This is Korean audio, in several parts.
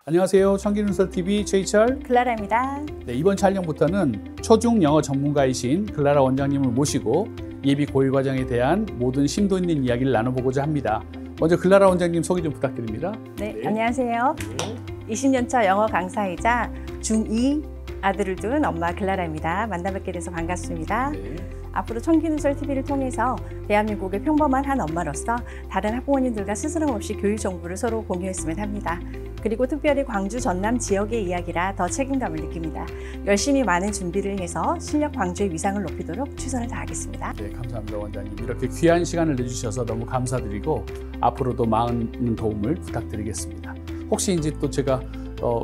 안녕하세요. 청기눈썰TV 최희철, 클라라입니다. 네, 이번 촬영부터는 초중 영어 전문가이신 클라라 원장님을 모시고 예비 고일 과정에 대한 모든 심도 있는 이야기를 나눠보고자 합니다. 먼저 클라라 원장님 소개 좀 부탁드립니다. 네. 안녕하세요. 20년차 영어 강사이자 중2 아들을 둔 엄마 클라라입니다. 만나뵙게 돼서 반갑습니다. 네. 앞으로 청기눈썰TV를 통해서 대한민국의 평범한 한 엄마로서 다른 학부모님들과 스스럼 없이 교육 정보를 서로 공유했으면 합니다. 그리고 특별히 광주 전남 지역의 이야기라 더 책임감을 느낍니다. 열심히 많은 준비를 해서 실력 광주의 위상을 높이도록 최선을 다하겠습니다. 네, 감사합니다 원장님. 이렇게 귀한 시간을 내주셔서 너무 감사드리고 앞으로도 많은 도움을 부탁드리겠습니다. 혹시 이제 또 제가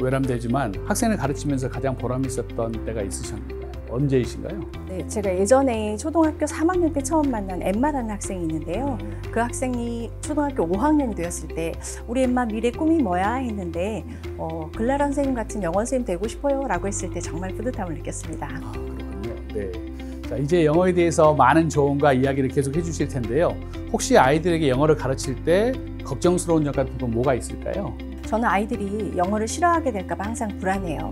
외람되지만 학생을 가르치면서 가장 보람 있었던 때가 있으셨나요? 언제이신가요? 네, 제가 예전에 초등학교 3학년 때 처음 만난 엠마라는 학생이 있는데요. 그 학생이 초등학교 5학년이 되었을 때 우리 엠마 미래 꿈이 뭐야? 했는데 클라라 선생님 같은 영어 선생님 되고 싶어요 라고 했을 때 정말 뿌듯함을 느꼈습니다. 아, 그렇군요. 네. 자, 이제 영어에 대해서 많은 조언과 이야기를 계속 해주실 텐데요. 혹시 아이들에게 영어를 가르칠 때 걱정스러운 점 같은 건 뭐가 있을까요? 저는 아이들이 영어를 싫어하게 될까 봐 항상 불안해요.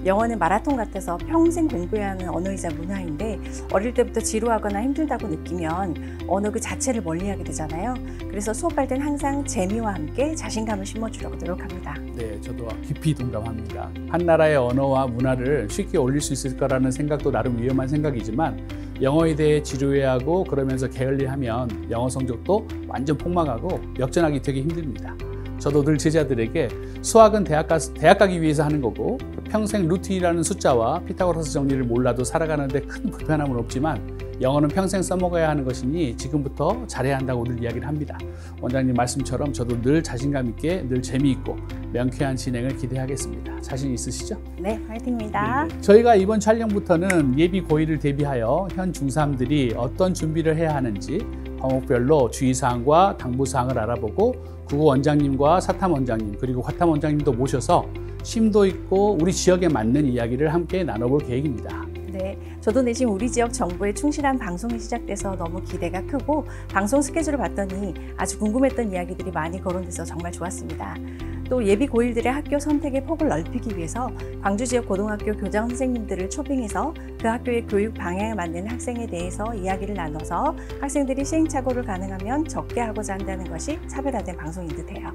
영어는 마라톤 같아서 평생 공부해야 하는 언어이자 문화인데 어릴 때부터 지루하거나 힘들다고 느끼면 언어 그 자체를 멀리하게 되잖아요. 그래서 수업할 땐 항상 재미와 함께 자신감을 심어주려고 노력합니다. 네, 저도 깊이 동감합니다. 한 나라의 언어와 문화를 쉽게 올릴 수 있을 거라는 생각도 나름 위험한 생각이지만 영어에 대해 지루해하고 그러면서 게을리하면 영어 성적도 완전 폭망하고 역전하기 되게 힘듭니다. 저도 늘 제자들에게 수학은 대학 가기 위해서 하는 거고 평생 루틴이라는 숫자와 피타고라스 정리를 몰라도 살아가는데 큰 불편함은 없지만 영어는 평생 써먹어야 하는 것이니 지금부터 잘해야 한다고 늘 이야기를 합니다. 원장님 말씀처럼 저도 늘 자신감 있게 늘 재미있고 명쾌한 진행을 기대하겠습니다. 자신 있으시죠? 네, 화이팅입니다. 네네. 저희가 이번 촬영부터는 예비 고1을 대비하여 현 중3들이 어떤 준비를 해야 하는지 과목별로 주의사항과 당부사항을 알아보고 국어 원장님과 사탐 원장님 그리고 화탐 원장님도 모셔서 심도 있고 우리 지역에 맞는 이야기를 함께 나눠볼 계획입니다. 네, 저도 내심 우리 지역 정보에 충실한 방송이 시작돼서 너무 기대가 크고 방송 스케줄을 봤더니 아주 궁금했던 이야기들이 많이 거론돼서 정말 좋았습니다. 또 예비 고1들의 학교 선택의 폭을 넓히기 위해서 광주 지역 고등학교 교장 선생님들을 초빙해서 그 학교의 교육 방향에 맞는 학생에 대해서 이야기를 나눠서 학생들이 시행착오를 가능하면 적게 하고자 한다는 것이 차별화된 방송인 듯해요.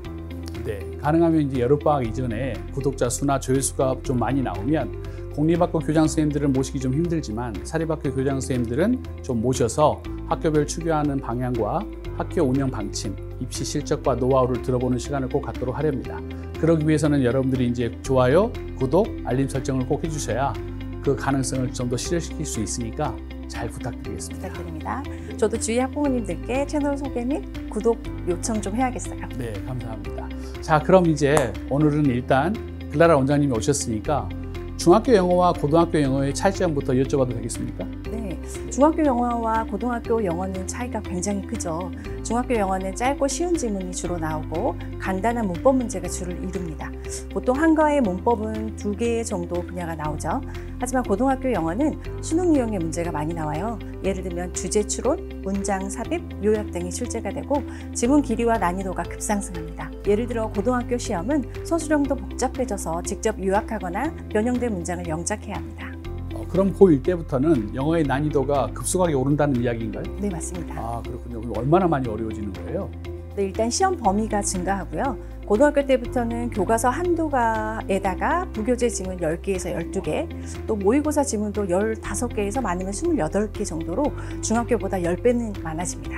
네, 가능하면 이제 여름방학 이전에 구독자 수나 조회수가 좀 많이 나오면 공립학교 교장 선생님들을 모시기 좀 힘들지만 사립학교 교장 선생님들은 좀 모셔서 학교별 추구하는 방향과 학교 운영 방침, 입시 실적과 노하우를 들어보는 시간을 꼭 갖도록 하렵니다. 그러기 위해서는 여러분들이 이제 좋아요, 구독, 알림 설정을 꼭 해주셔야 그 가능성을 좀 더 실현시킬 수 있으니까 잘 부탁드리겠습니다. 부탁드립니다. 저도 주위 학부모님들께 채널 소개 및 구독 요청 좀 해야겠어요. 네, 감사합니다. 자, 그럼 이제 오늘은 일단 클라라 원장님이 오셨으니까 중학교 영어와 고등학교 영어의 차이점부터 여쭤봐도 되겠습니까? 네, 중학교 영어와 고등학교 영어는 차이가 굉장히 크죠. 중학교 영어는 짧고 쉬운 지문이 주로 나오고 간단한 문법 문제가 주를 이룹니다. 보통 한 과의 문법은 2개 정도 분야가 나오죠. 하지만 고등학교 영어는 수능 유형의 문제가 많이 나와요. 예를 들면 주제 추론, 문장 삽입, 요약 등이 출제가 되고 지문 길이와 난이도가 급상승합니다. 예를 들어 고등학교 시험은 서술형도 복잡해져서 직접 요약하거나 변형된 문장을 영작해야 합니다. 그럼 고1 때부터는 영어의 난이도가 급속하게 오른다는 이야기인가요? 네, 맞습니다. 아, 그렇군요. 그럼 얼마나 많이 어려워지는 거예요? 네, 일단 시험 범위가 증가하고요. 고등학교 때부터는 교과서 한두 과에다가 부교재 지문 10개에서 12개, 또 모의고사 지문도 15개에서 많으면 28개 정도로 중학교보다 10배는 많아집니다.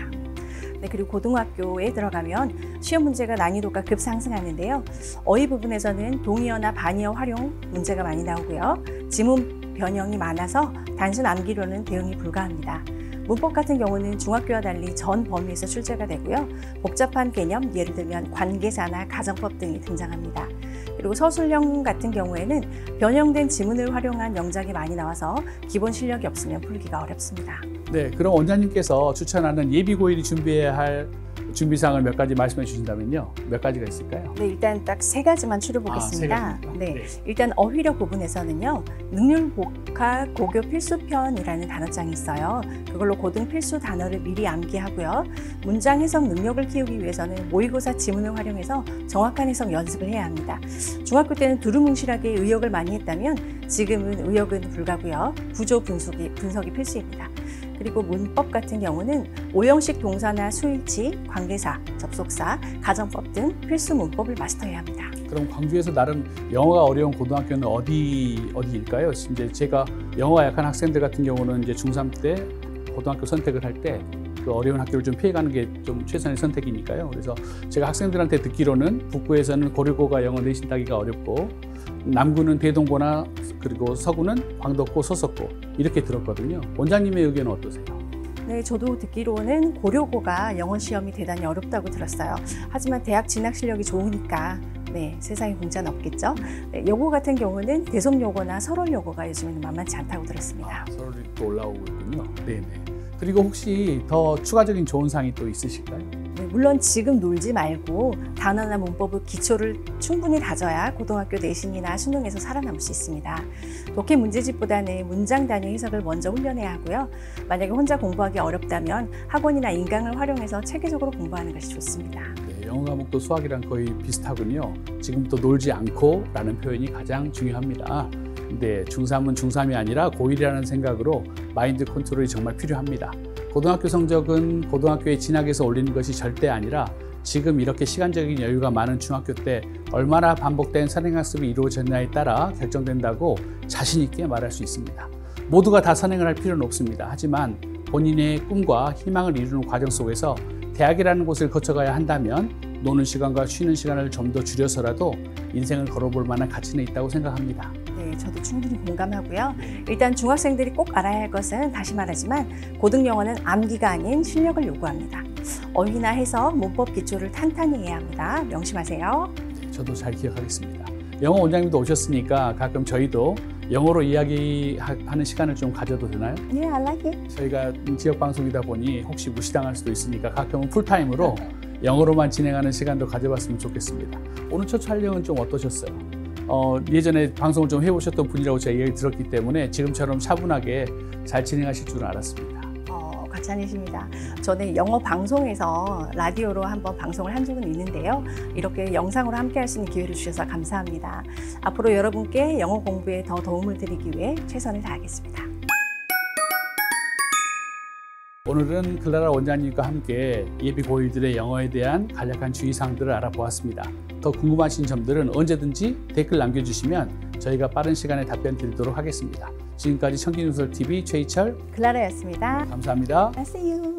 네, 그리고 고등학교에 들어가면 시험 문제가 난이도가 급상승하는데요. 어휘 부분에서는 동의어나 반의어 활용 문제가 많이 나오고요. 지문 변형이 많아서 단순 암기로는 대응이 불가합니다. 문법 같은 경우는 중학교와 달리 전 범위에서 출제가 되고요. 복잡한 개념, 예를 들면 관계사나 가정법 등이 등장합니다. 그리고 서술형 같은 경우에는 변형된 지문을 활용한 영작이 많이 나와서 기본 실력이 없으면 풀기가 어렵습니다. 네, 그럼 원장님께서 추천하는 예비 고1이 준비해야 할 준비사항을 몇 가지 말씀해 주신다면요. 몇 가지가 있을까요? 네, 일단 딱 세 가지만 추려보겠습니다. 세 가지입니까? 네. 네. 일단 어휘력 부분에서는요. 능률복합 고교 필수편이라는 단어장이 있어요. 그걸로 고등 필수 단어를 미리 암기하고요. 문장 해석 능력을 키우기 위해서는 모의고사 지문을 활용해서 정확한 해석 연습을 해야 합니다. 중학교 때는 두루뭉실하게 의역을 많이 했다면 지금은 의역은 불가고요. 구조 분석이 필수입니다. 그리고 문법 같은 경우는 오형식 동사나 수일치, 관계사, 접속사, 가정법 등 필수 문법을 마스터해야 합니다. 그럼 광주에서 나름 영어가 어려운 고등학교는 어디일까요? 이제 제가 영어가 약한 학생들 같은 경우는 이제 중3 때 고등학교 선택을 할 때 그 어려운 학교를 좀 피해가는 게 좀 최선의 선택이니까요. 그래서 제가 학생들한테 듣기로는 북구에서는 고려고가 영어 내신 따기가 어렵고 남구는 대동고나 그리고 서구는 광덕고, 서석고 이렇게 들었거든요. 원장님의 의견은 어떠세요? 네, 저도 듣기로는 고려고가 영어 시험이 대단히 어렵다고 들었어요. 하지만 대학 진학 실력이 좋으니까 네, 세상에 공짜는 없겠죠. 네, 요거 같은 경우는 대성요거나 설월요거가 요즘에는 만만치 않다고 들었습니다. 설월이 또 올라오고 있군요. 네네. 그리고 혹시 더 추가적인 좋은 사항이 또 있으실까요? 네, 물론 지금 놀지 말고 단어나 문법의 기초를 충분히 다져야 고등학교 내신이나 수능에서 살아남을 수 있습니다. 독해 문제집보다는 문장 단위 해석을 먼저 훈련해야 하고요. 만약에 혼자 공부하기 어렵다면 학원이나 인강을 활용해서 체계적으로 공부하는 것이 좋습니다. 네, 영어 과목도 수학이랑 거의 비슷하군요. 지금부터 놀지 않고 라는 표현이 가장 중요합니다. 근데 중3은 중3이 아니라 고1이라는 생각으로 마인드 컨트롤이 정말 필요합니다. 고등학교 성적은 고등학교에 진학해서 올리는 것이 절대 아니라 지금 이렇게 시간적인 여유가 많은 중학교 때 얼마나 반복된 선행학습이 이루어졌냐에 따라 결정된다고 자신 있게 말할 수 있습니다. 모두가 다 선행을 할 필요는 없습니다. 하지만 본인의 꿈과 희망을 이루는 과정 속에서 대학이라는 곳을 거쳐가야 한다면 노는 시간과 쉬는 시간을 좀 더 줄여서라도 인생을 걸어볼 만한 가치는 있다고 생각합니다. 네, 저도 충분히 공감하고요. 일단 중학생들이 꼭 알아야 할 것은 다시 말하지만 고등 영어는 암기가 아닌 실력을 요구합니다. 어휘나 해석, 문법 기초를 탄탄히 해야 합니다. 명심하세요. 네, 저도 잘 기억하겠습니다. 영어 원장님도 오셨으니까 가끔 저희도 영어로 이야기하는 시간을 좀 가져도 되나요? 네, I like it. 저희가 지역 방송이다 보니 혹시 무시당할 수도 있으니까 가끔은 풀타임으로 영어로만 진행하는 시간도 가져봤으면 좋겠습니다. 오늘 첫 촬영은 좀 어떠셨어요? 예전에 방송을 좀 해보셨던 분이라고 제가 얘기를 들었기 때문에 지금처럼 차분하게 잘 진행하실 줄은 알았습니다. 과찬이십니다. 저는 영어 방송에서 라디오로 한번 방송을 한 적은 있는데요. 이렇게 영상으로 함께 할 수 있는 기회를 주셔서 감사합니다. 앞으로 여러분께 영어 공부에 더 도움을 드리기 위해 최선을 다하겠습니다. 오늘은 클라라 원장님과 함께 예비 고1들의 영어에 대한 간략한 주의사항들을 알아보았습니다. 더 궁금하신 점들은 언제든지 댓글 남겨주시면 저희가 빠른 시간에 답변 드리도록 하겠습니다. 지금까지 청기누설TV 최희철, 클라라였습니다. 감사합니다. See you.